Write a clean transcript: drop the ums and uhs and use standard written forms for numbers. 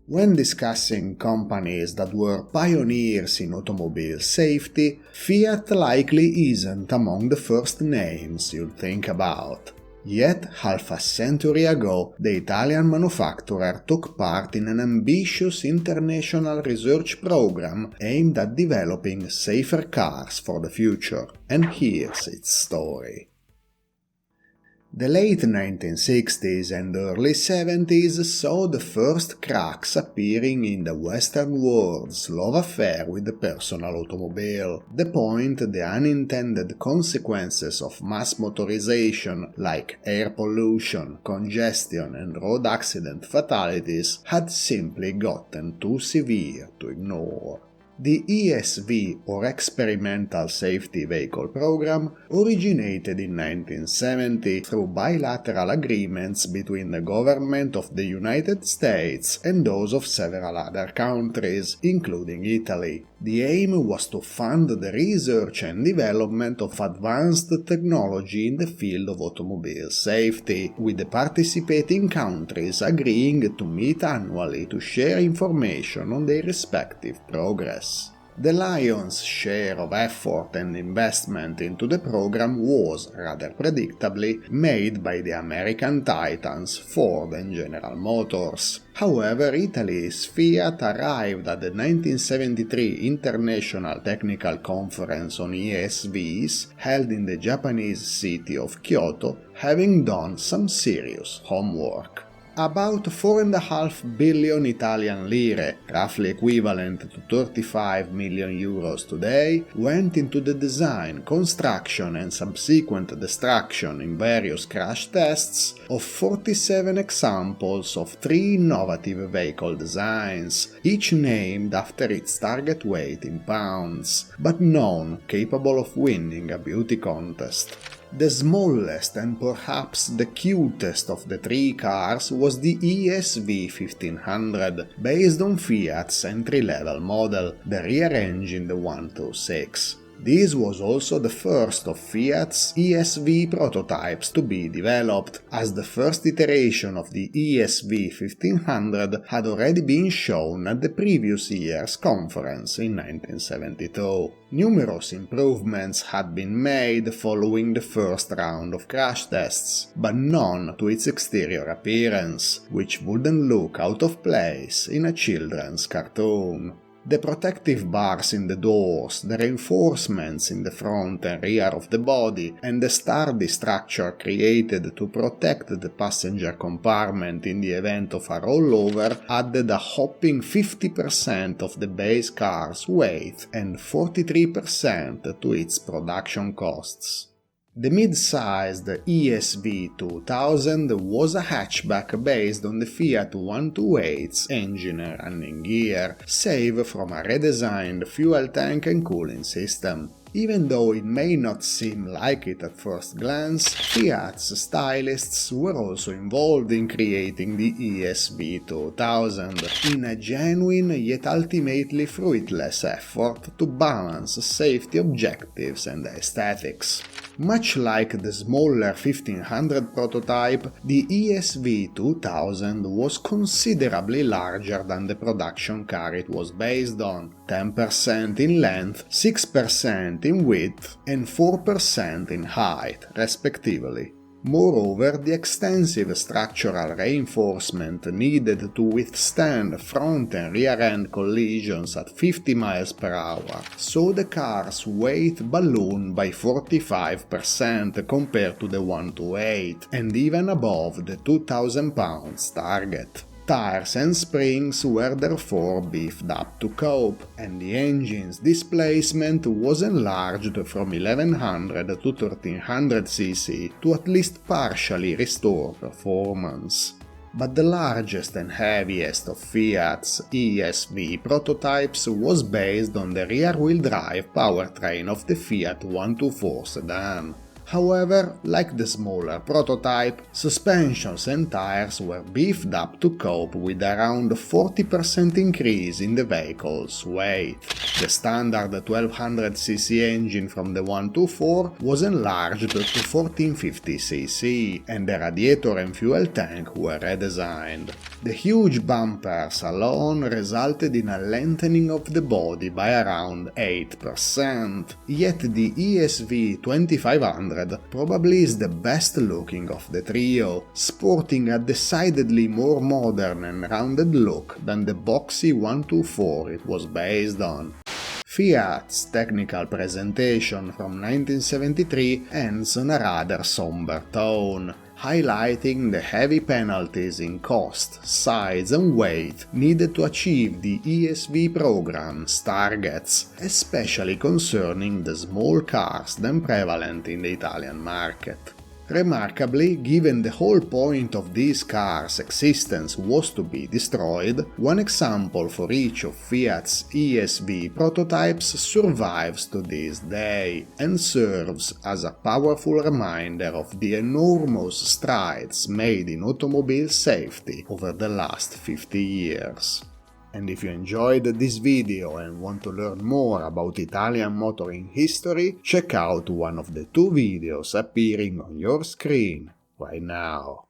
When discussing companies that were pioneers in automobile safety, Fiat likely isn't among the first names you'd think about. Yet, half a century ago, the Italian manufacturer took part in an ambitious international research program aimed at developing safer cars for the future. And here's its story. The late 1960s and early 70s saw the first cracks appearing in the Western world's love affair with the personal automobile. The point the unintended consequences of mass motorization like air pollution, congestion and road accident fatalities had simply gotten too severe to ignore. The ESV, or Experimental Safety Vehicle Program, originated in 1970 through bilateral agreements between the government of the United States and those of several other countries, including Italy. The aim was to fund the research and development of advanced technology in the field of automobile safety, with the participating countries agreeing to meet annually to share information on their respective progress. The lion's share of effort and investment into the program was, rather predictably, made by the American titans Ford and General Motors. However, Italy's Fiat arrived at the 1973 International Technical Conference on ESVs, held in the Japanese city of Kyoto, having done some serious homework. About 4.5 billion Italian lire, roughly equivalent to 35 million euros today, went into the design, construction and subsequent destruction in various crash tests of 47 examples of 3 innovative vehicle designs, each named after its target weight in pounds, but none capable of winning a beauty contest. The smallest and perhaps the cutest of the 3 cars was the ESV 1500, based on Fiat's entry-level model, the rear engine the 126. This was also the first of Fiat's ESV prototypes to be developed, as the first iteration of the ESV 1500 had already been shown at the previous year's conference in 1972. Numerous improvements had been made following the first round of crash tests, but none to its exterior appearance, which wouldn't look out of place in a children's cartoon. The protective bars in the doors, the reinforcements in the front and rear of the body, and the sturdy structure created to protect the passenger compartment in the event of a rollover added a whopping 50% of the base car's weight and 43% to its production costs. The mid-sized ESV 2000 was a hatchback based on the Fiat 128's engine and running gear, save from a redesigned fuel tank and cooling system. Even though it may not seem like it at first glance, Fiat's stylists were also involved in creating the ESV 2000, in a genuine yet ultimately fruitless effort to balance safety objectives and aesthetics. Much like the smaller 1500 prototype, the ESV 2000 was considerably larger than the production car it was based on, 10% in length, 6% in width and 4% in height, respectively. Moreover, the extensive structural reinforcement needed to withstand front and rear-end collisions at 50 miles per hour saw the car's weight balloon by 45% compared to the 128 and even above the 2,000 pounds target. Tires and springs were therefore beefed up to cope, and the engine's displacement was enlarged from 1100 to 1300 cc to at least partially restore performance. But the largest and heaviest of Fiat's ESV prototypes was based on the rear-wheel drive powertrain of the Fiat 124 sedan. However, like the smaller prototype, suspensions and tires were beefed up to cope with around a 40% increase in the vehicle's weight. The standard 1200cc engine from the 124 was enlarged to 1450cc, and the radiator and fuel tank were redesigned. The huge bumpers alone resulted in a lengthening of the body by around 8%, yet the ESV 2500 probably is the best looking of the trio, sporting a decidedly more modern and rounded look than the boxy 124 it was based on. Fiat's technical presentation from 1973 ends on a rather somber tone, highlighting the heavy penalties in cost, size and weight needed to achieve the ESV program's targets, especially concerning the small cars then prevalent in the Italian market. Remarkably, given the whole point of these cars' existence was to be destroyed, one example for each of Fiat's ESV prototypes survives to this day and serves as a powerful reminder of the enormous strides made in automobile safety over the last 50 years. And if you enjoyed this video and want to learn more about Italian motoring history, check out one of the 2 videos appearing on your screen right now.